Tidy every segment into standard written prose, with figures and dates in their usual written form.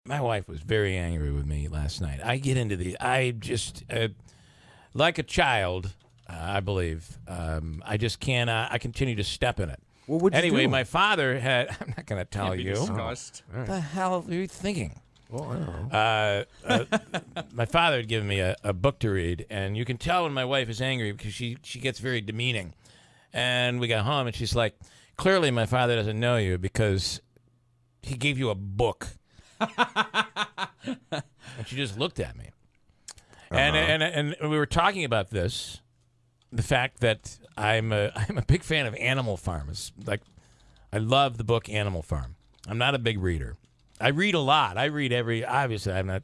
my wife was very angry with me last night. I get into I just, like a child, I believe, I just can't, I continue to step in it. Well, what'd you Anyway, do? my father had, I'm not going to tell Can't be you. discussed. What the hell are you thinking? Well, I don't know. My father had given me a book to read, and you can tell when my wife is angry because she gets very demeaning. And we got home, and she's like, clearly my father doesn't know you because he gave you a book. And she just looked at me. And we were talking about this, the fact that I'm a big fan of Animal Farm. It's like, I love the book Animal Farm. I'm not a big reader. I read a lot. I read obviously I'm not,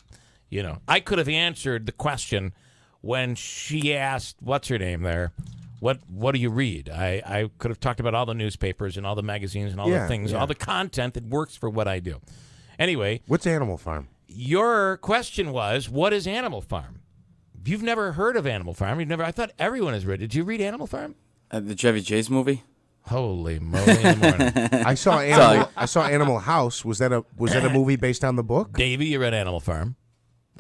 I could have answered the question when she asked, what's her name there? What do you read? I could have talked about all the newspapers and all the magazines and all the things, all the content that works for what I do. Anyway. What's Animal Farm? Your question was, what is Animal Farm? You've never heard of Animal Farm. I thought everyone has read it. Did you read Animal Farm? The Chevy Chase movie? Holy moly in the morning. I saw Animal House. Was that a movie based on the book? Davey, you read Animal Farm.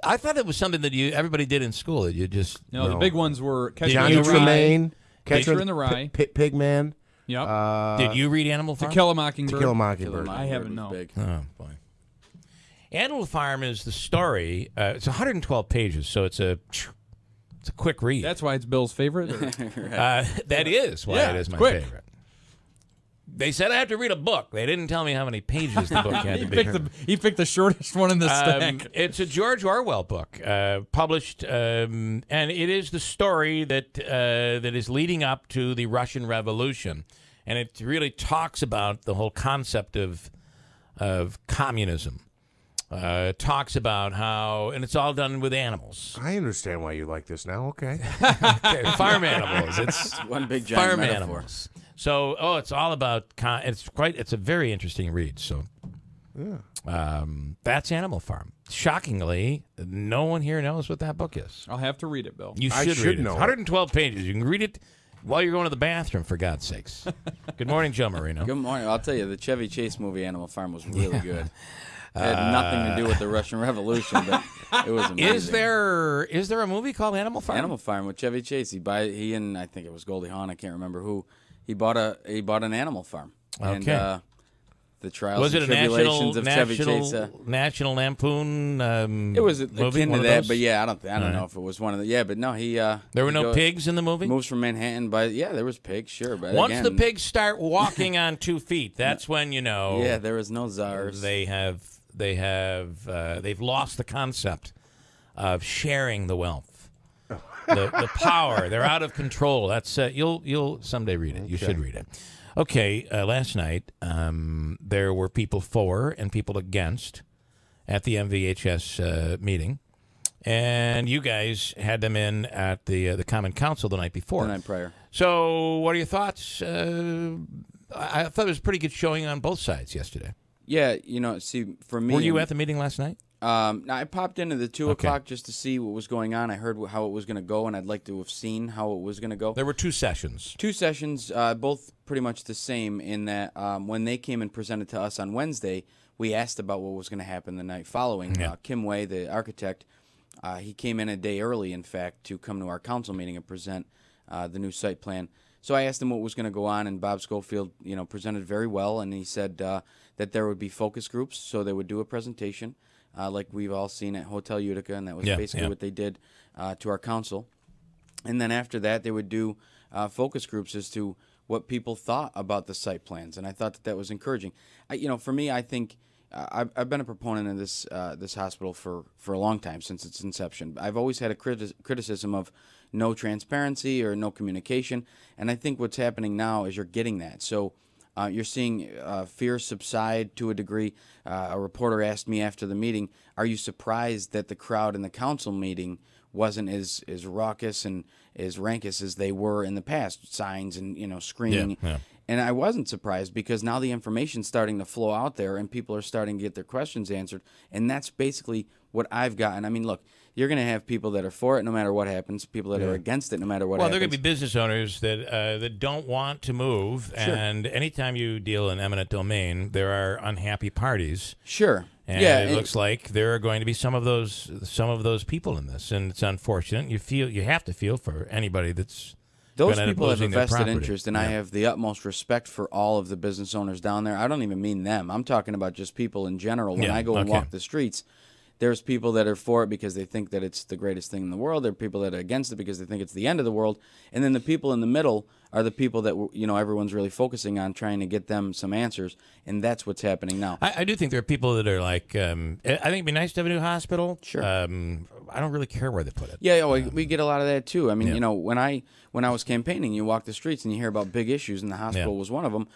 I thought it was something that everybody did in school. That you just No, the big ones were Johnny Tremaine, Catcher in the Rye, Pigman. Yep. Did you read Animal Farm? To Kill a Mockingbird. To Kill a Mockingbird. I haven't. No. Big. Oh boy. Animal Farm is the story. It's 112 pages, so it's a quick read. That's why it's Bill's favorite. That is why it is my favorite. They said I have to read a book. They didn't tell me how many pages the book had to be. He picked the shortest one in the stack. It's a George Orwell book, published, and it is the story that is leading up to the Russian Revolution, and it really talks about the whole concept of communism. It talks about how, and it's all done with animals. I understand why you like this now. Okay. Okay, farm animals. It's one big giant farm metaphor. animals. So, it's all about. It's a very interesting read. So, that's Animal Farm. Shockingly, no one here knows what that book is. I'll have to read it, Bill. You should read it. 112 pages. You can read it while you're going to the bathroom, for God's sakes. Good morning, Joe Marino. Good morning. I'll tell you, the Chevy Chase movie Animal Farm was really good. It had nothing to do with the Russian Revolution, but it was amazing. Is there a movie called Animal Farm? Animal Farm with Chevy Chase. He and I think it was Goldie Hawn. I can't remember who. He bought an animal farm. Okay. And the trials and tribulations of Chevy Chase. National Lampoon. It was movie, akin to that, but I don't know if it was one of the. Yeah, but no, he. There were no pigs in the movie. Moves from Manhattan, there was pigs, sure, but once again, the pigs start walking on 2 feet, that's when you know. Yeah, there was no czars. They've lost the concept of sharing the wealth. The power. They're out of control. That's you'll someday read it. You should read it. Okay, last night there were people for and people against at the MVHS meeting, and you guys had them in at the Common Council the night before. The night prior. So, what are your thoughts? I thought it was a pretty good showing on both sides yesterday. Yeah, see, for me... Were you at the meeting last night? I popped into the 2 o'clock just to see what was going on. I heard how it was going to go, and I'd like to have seen how it was going to go. There were 2 sessions. 2 sessions, both pretty much the same in that when they came and presented to us on Wednesday, we asked about what was going to happen the night following. Yeah. Kim Way, the architect, he came in a day early, in fact, to come to our council meeting and present the new site plan. So I asked him what was going to go on, and Bob Schofield, presented very well, and he said that there would be focus groups, so they would do a presentation. Like we've all seen at Hotel Utica, and that was basically what they did to our council. And then after that, they would do focus groups as to what people thought about the site plans, and I thought that was encouraging. For me, I think I've been a proponent of this hospital for a long time, since its inception. I've always had a criticism of no transparency or no communication, and I think what's happening now is you're getting that. So you're seeing fear subside to a degree. A reporter asked me after the meeting, are you surprised that the crowd in the council meeting wasn't as raucous and as rankus as they were in the past? Signs and screaming. And I wasn't surprised because now the information's starting to flow out there and people are starting to get their questions answered. And that's basically what I've gotten. I mean, look, you're going to have people that are for it no matter what happens, people that are against it no matter what happens. Well, there are going to be business owners that don't want to move. Sure. And anytime you deal in eminent domain, there are unhappy parties. Sure. And yeah, it looks like there are going to be some of those people in this. And it's unfortunate. You have to feel for anybody that's those gonna end up people have a losing their vested property. interest, and I have the utmost respect for all of the business owners down there. I don't even mean them. I'm talking about just people in general. When I go and walk the streets, there's people that are for it because they think that it's the greatest thing in the world. There are people that are against it because they think it's the end of the world. And then the people in the middle are the people that everyone's really focusing on, trying to get them some answers, and that's what's happening now. I do think there are people that are like, I think it'd be nice to have a new hospital. Sure. I don't really care where they put it. Yeah, we get a lot of that too. I mean, when I was campaigning, you walk the streets and you hear about big issues, and the hospital was one of them.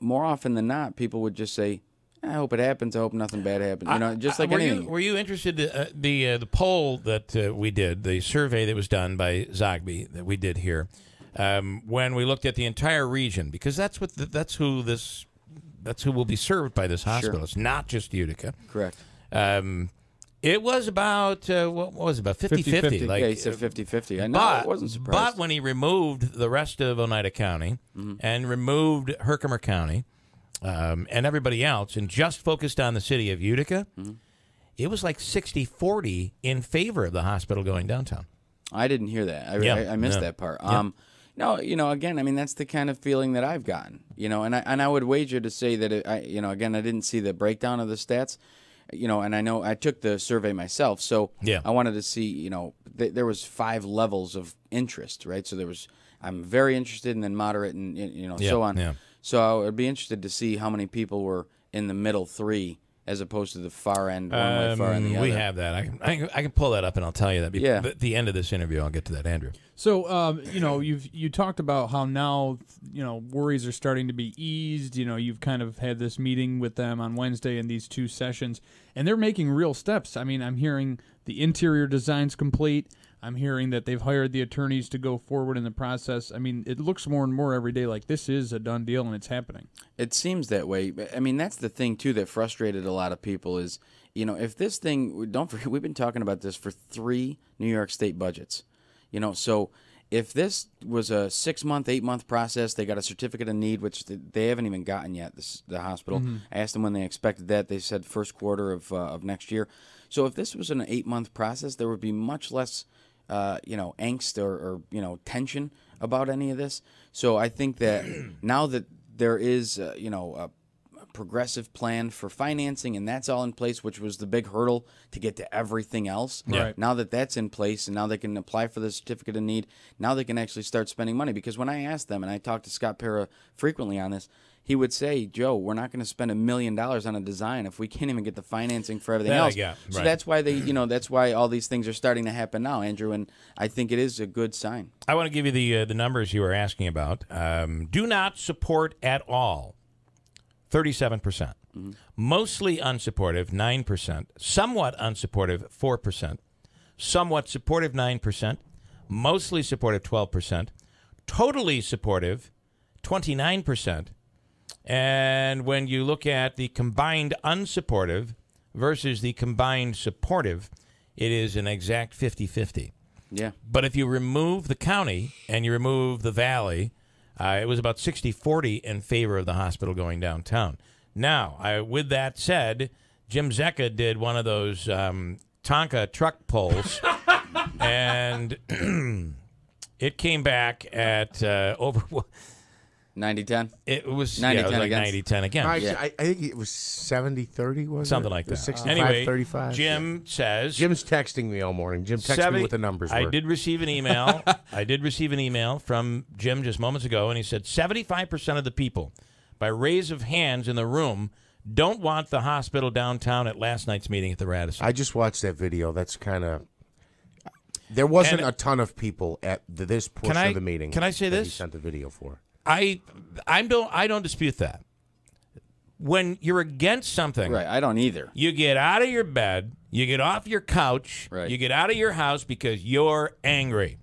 More often than not, people would just say, I hope it happens. I hope nothing bad happens. Just like anything. Were you interested the poll that we did, the survey that was done by Zogby that we did here, when we looked at the entire region, because that's who will be served by this hospital. Sure. It's not just Utica. Correct. It was about what was it, about 50-50. Like, yeah, he said 50-50. I know. I wasn't surprised. But when he removed the rest of Oneida County and removed Herkimer County and everybody else and just focused on the city of Utica, it was like 60-40 in favor of the hospital going downtown. I didn't hear that. I missed that part. No, again, I mean, that's the kind of feeling that I've gotten. And I would wager to say that again, I didn't see the breakdown of the stats. And I know I took the survey myself, so I wanted to see, there was 5 levels of interest, right? So I'm very interested, and then moderate, and so on. Yeah. So I would be interested to see how many people were in the middle 3 as opposed to the far end, one way far end the other. We have that. I can pull that up and I'll tell you that. At the end of this interview, I'll get to that, Andrew. So, you talked about how now, worries are starting to be eased. You've kind of had this meeting with them on Wednesday in these 2 sessions, and they're making real steps. I mean, I'm hearing the interior design's complete. I'm hearing that they've hired the attorneys to go forward in the process. I mean, it looks more and more every day like this is a done deal and it's happening. It seems that way. I mean, that's the thing, too, that frustrated a lot of people is, if this thing, don't forget, we've been talking about this for 3 New York State budgets. So if this was a 6-month, 8-month process, they got a certificate of need, which they haven't even gotten yet, the hospital. I asked them when they expected that. They said first quarter of next year. So if this was an 8-month process, there would be much less angst or tension about any of this. So I think that now that there is, a progressive plan for financing, and that's all in place, which was the big hurdle to get to everything else. Right. Now that that's in place, and now they can apply for the certificate of need, now they can actually start spending money. Because when I asked them, and I talked to Scott Pera frequently on this, he would say, Joe, we're not going to spend $1 million on a design if we can't even get the financing for everything else. Yeah, so right. that's why that's why all these things are starting to happen now, Andrew, and I think it is a good sign. I want to give you the numbers you were asking about. Do not support at all, 37%. Mostly unsupportive, 9%. Somewhat unsupportive, 4%. Somewhat supportive, 9%. Mostly supportive, 12%. Totally supportive, 29%. And when you look at the combined unsupportive versus the combined supportive, it is an exact 50-50. Yeah. But if you remove the county and you remove the valley, it was about 60-40 in favor of the hospital going downtown. Now, with that said, Jim Zecca did one of those Tonka truck polls, and it came back at over 90-10? It was 90-10 like 90-10 again. I think it was 70-30, was Something it? like that. 65-35. Anyway, Jim says... Jim's texting me all morning. Jim, text me what the numbers were. I did receive an email. I did receive an email from Jim just moments ago, and he said 75% of the people, by raise of hands in the room, don't want the hospital downtown at last night's meeting at the Radisson. I just watched that video. That's kind of... There wasn't a ton of people at this portion of the meeting. Can I say that this? He sent the video for. I don't dispute that. When you're against something, Right, I don't either. you get out of your bed, you get off your couch, Right. you get out of your house because you're angry.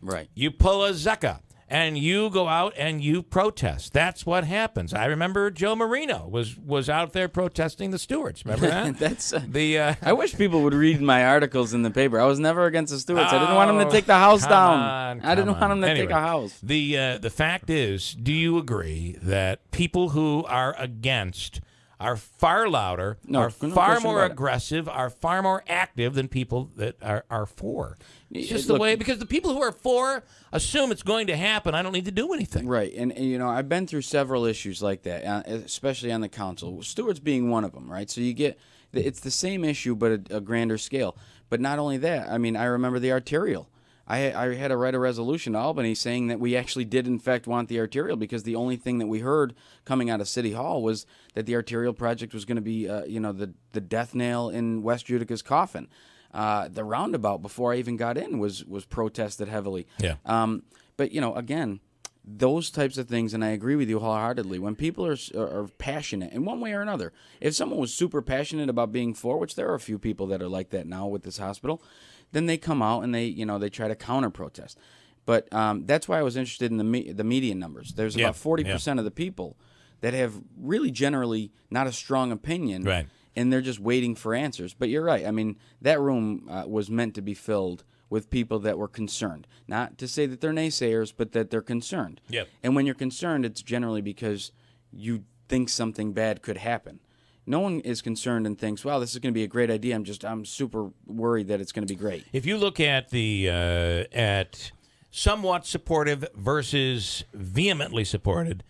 Right. You pull a Zecca and you go out and you protest. That's what happens. I remember Joe Marino was out there protesting the Stewarts. Remember that? That's I wish people would read my articles in the paper. I was never against the Stewarts. I didn't want them to take the house down. I didn't want them to take a house. The fact is, do you agree that people who are against are far louder, are far more aggressive, are far more active than people that are for? It's just the way, because the people who are for assume it's going to happen. I don't need to do anything. Right, and you know, I've been through several issues like that, especially on the council. Stewart's being one of them, right? So you get, it's the same issue but a grander scale. But not only that, I mean, I remember the arterial. I had to write a resolution to Albany saying that we actually did, in fact, want the arterial, because the only thing that we heard coming out of City Hall was that the arterial project was going to be, you know, the death nail in West Utica's coffin. The roundabout, before I even got in, was protested heavily. Yeah. But, you know, again, those types of things, and I agree with you wholeheartedly, when people are passionate in one way or another. If someone was super passionate about being for, which there are a few people that are like that now with this hospital, then they come out and they try to counter protest. But that's why I was interested in the median numbers. There's about 40% of the people that have really generally not a strong opinion, right, and they're just waiting for answers. But you're right. I mean, that room was meant to be filled with people that were concerned. Not to say that they're naysayers, but that they're concerned. Yep. And when you're concerned, it's generally because you think something bad could happen. No one is concerned and thinks, "Wow, this is going to be a great idea." I'm super worried that it's going to be great. If you look at the at somewhat supportive versus vehemently supporting,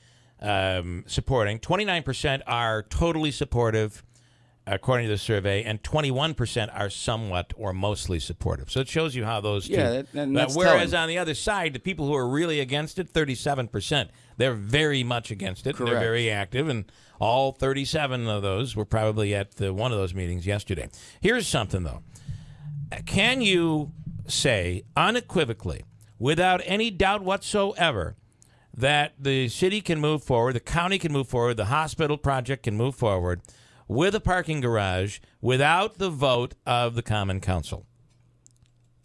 29% are totally supportive, according to the survey, and 21% are somewhat or mostly supportive. So it shows you how those two. That's whereas telling. on the other side, the people who are really against it, 37%, they're very much against it. Correct. They're very active, and all 37 of those were probably at one of those meetings yesterday. Here's something, though. Can you say unequivocally, without any doubt whatsoever, that the city can move forward, the county can move forward, the hospital project can move forward with a parking garage without the vote of the Common Council?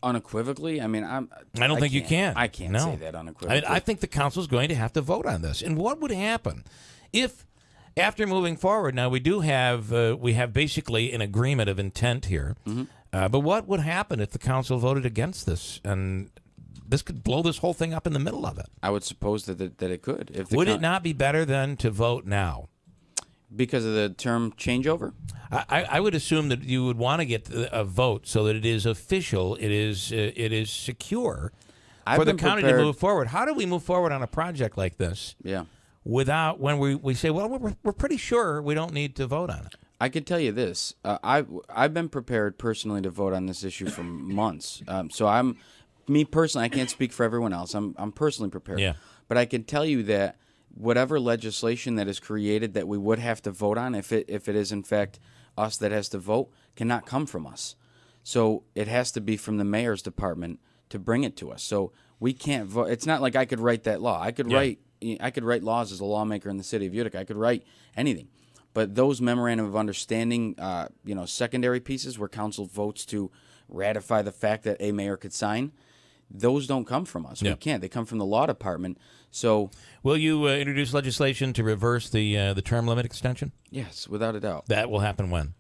Unequivocally? I mean, I don't think you can. I can't say that unequivocally. I think the council's going to have to vote on this. And what would happen if, after moving forward, now we do have we have basically an agreement of intent here, but what would happen if the council voted against this? And this could blow this whole thing up in the middle of it. I would suppose that it could. If would it not be better then to vote now? Because of the term changeover? I would assume that you would want to get a vote so that it is official, it is secure for the county to move forward. How do we move forward on a project like this? Yeah. Without, when we say, well, we're pretty sure we don't need to vote on it. I could tell you this. I've been prepared personally to vote on this issue for months. So me personally, I can't speak for everyone else. I'm personally prepared. Yeah. But I can tell you that whatever legislation that is created that we would have to vote on, if it is in fact us that has to vote, cannot come from us. So it has to be from the mayor's department to bring it to us. So we can't vote. It's not like I could write that law. I could write laws as a lawmaker in the city of Utica. I could write anything. But those memorandum of understanding, secondary pieces where council votes to ratify the fact that a mayor could sign, those don't come from us. Yeah. We can't. They come from the law department. So, will you introduce legislation to reverse the term limit extension? Yes, without a doubt. That will happen when?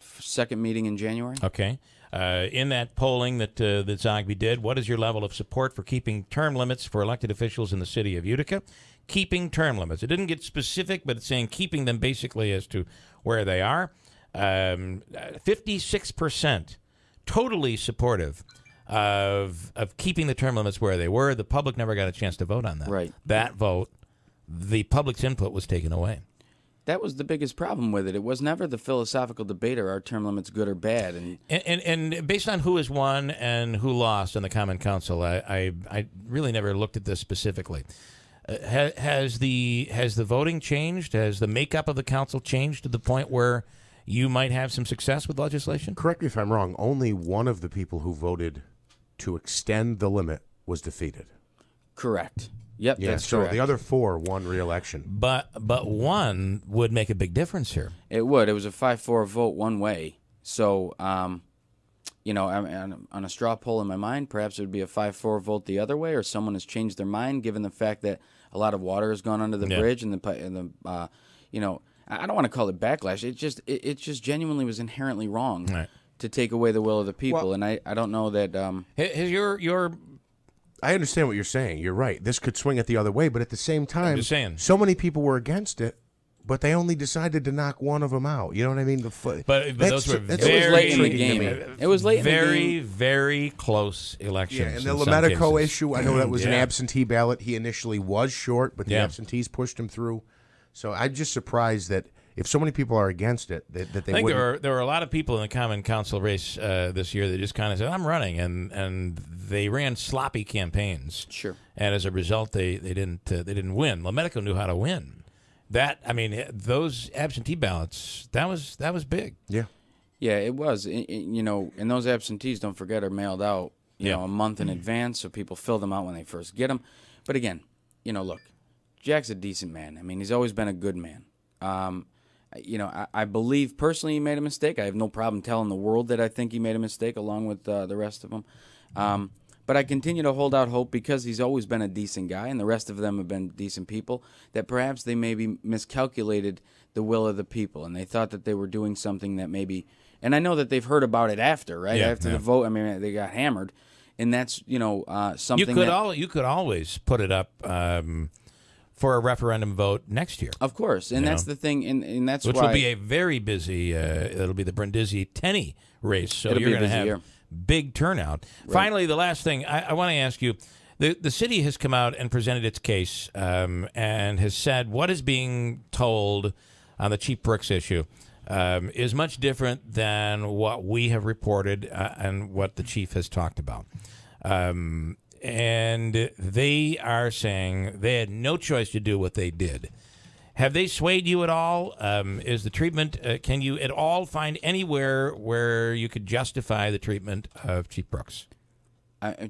Second meeting in January. Okay. In that polling that Zogby did, what is your level of support for keeping term limits for elected officials in the city of Utica? Keeping term limits. It didn't get specific, but it's saying keeping them basically as to where they are. 56% totally supportive of keeping the term limits where they were. The public never got a chance to vote on that. Right. That vote, the public's input was taken away. That was the biggest problem with it. It was never the philosophical debate, are term limits good or bad? And based on who has won and who lost in the Common Council, I really never looked at this specifically. Has the voting changed? Has the makeup of the council changed to the point where you might have some success with legislation? Correct me if I'm wrong. Only one of the people who voted to extend the limit was defeated. Correct. Yep. Yeah, that's so correct. the other four won re-election. But one would make a big difference here. It would. It was a 5-4 vote one way. So, on a straw poll in my mind, perhaps it would be a 5-4 vote the other way, or someone has changed their mind given the fact that a lot of water has gone under the bridge and I don't want to call it backlash. It just genuinely was inherently wrong to take away the will of the people, and I don't know that. I understand what you're saying. You're right. This could swing it the other way, but at the same time, I'm just saying. So many people were against it. But they only decided to knock one of them out. You know what I mean? But those were it was late in the game. It was late in the game. Very, very close elections. Yeah, and the Lemetico issue, I know that was an absentee ballot. He initially was short, but the absentees pushed him through. So I'm just surprised that if so many people are against it, that they I think wouldn't. there were a lot of people in the Common Council race this year that just kind of said, "I'm running," and they ran sloppy campaigns. Sure. And as a result, they didn't win. Lemetico knew how to win. Those absentee ballots, that was big. Yeah. Yeah, it was. And those absentees, don't forget, are mailed out, a month in advance, so people fill them out when they first get them. But again, look, Jack's a decent man. I mean, he's always been a good man. I believe personally he made a mistake. I have no problem telling the world that I think he made a mistake along with the rest of them. But I continue to hold out hope because he's always been a decent guy and the rest of them have been decent people, that perhaps they maybe miscalculated the will of the people and they thought that they were doing something that maybe – and I know that they've heard about it after, right? Yeah, after the vote. I mean, they got hammered. And that's, something you could always put it up for a referendum vote next year. Of course. And that's the thing. And that's Which why – will be a very busy it'll be the Brindisi-Tenney race. So it'll you're be a going to busy have year. Big turnout. Right. Finally, the last thing I want to ask you, the city has come out and presented its case and has said what is being told on the Chief Brooks issue is much different than what we have reported and what the chief has talked about. And they are saying they had no choice to do what they did. Have they swayed you at all? Is the treatment, can you at all find anywhere where you could justify the treatment of Chief Brooks?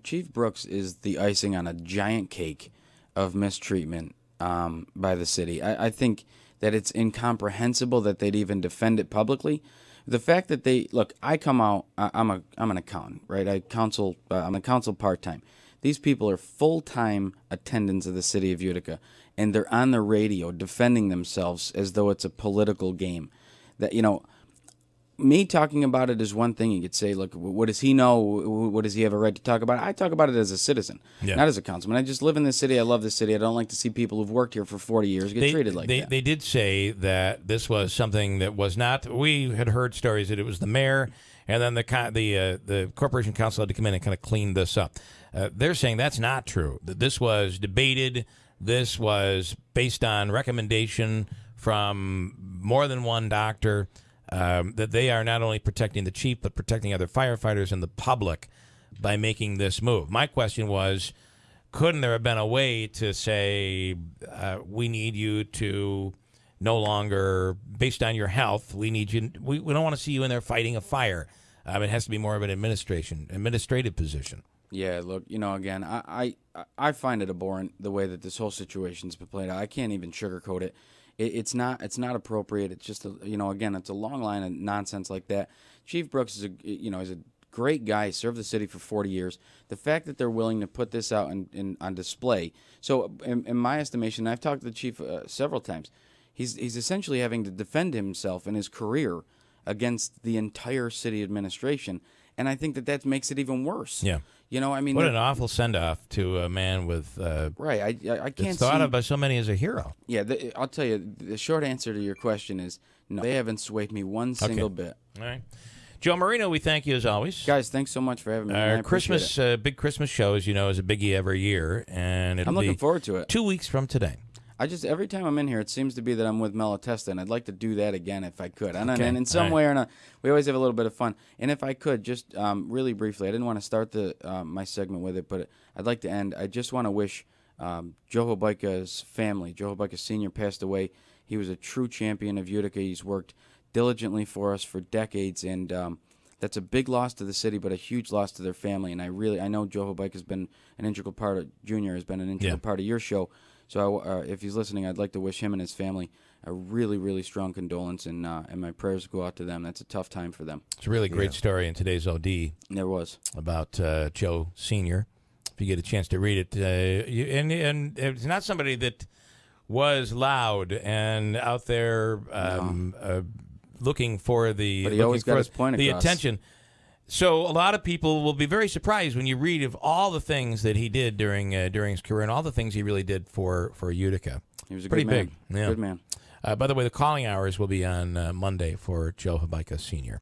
Chief Brooks is the icing on a giant cake of mistreatment by the city. I think that it's incomprehensible that they'd even defend it publicly. The fact that I come out, I'm an accountant, right? I'm a council part-time. These people are full-time attendants of the city of Utica, and they're on the radio defending themselves as though it's a political game. That, me talking about it is one thing. You could say, look, what does he know? What does he have a right to talk about it? I talk about it as a citizen, not as a councilman. I just live in this city. I love this city. I don't like to see people who've worked here for 40 years get treated like that. They did say that this was something that was not. We had heard stories that it was the mayor, and then the corporation council had to come in and kind of clean this up. They're saying that's not true. That this was debated. This was based on recommendation from more than one doctor. That they are not only protecting the chief, but protecting other firefighters and the public by making this move. My question was, couldn't there have been a way to say, we need you to no longer, based on your health, we need you, we don't want to see you in there fighting a fire. It has to be more of an administrative position. Yeah, look, again, I find it abhorrent the way that this whole situation's been played out. I can't even sugarcoat it. It's not appropriate. It's just again, it's a long line of nonsense like that. Chief Brooks is a great guy. He served the city for 40 years. The fact that they're willing to put this out on display. So in my estimation, I've talked to the chief several times. He's essentially having to defend himself in his career against the entire city administration, and I think that makes it even worse. Yeah. I mean, what an awful send-off to a man with right. I can't thought of by so many as a hero. Yeah, I'll tell you. The short answer to your question is no. They haven't swayed me one single bit. All right, Joe Marino, we thank you as always, guys. Thanks so much for having me. Our Christmas, big Christmas show, as you know, is a biggie every year, and I'm looking forward to it. 2 weeks from today. Every time I'm in here, it seems to be that I'm with Malatesta, and I'd like to do that again if I could. And in some way or another, we always have a little bit of fun. And if I could, just really briefly, I didn't want to start my segment with it, but I'd like to end. I just want to wish Joe Hobaika's family. Joe Hobaika Sr. passed away. He was a true champion of Utica. He's worked diligently for us for decades, and that's a big loss to the city, but a huge loss to their family. And I know Joe Hobaika has been an integral part of, Junior has been an integral part of your show. So if he's listening, I'd like to wish him and his family a really, really strong condolence, and my prayers go out to them. That's a tough time for them. It's a really great story in today's OD. There was. About Joe Sr. If you get a chance to read it. And it's not somebody that was loud and out there looking for the, but he always got his point the across. attention. So a lot of people will be very surprised when you read of all the things that he did during his career and all the things he really did for Utica. He was a pretty good man. big. Yeah. Good man. By the way, the calling hours will be on Monday for Joe Habaika Sr.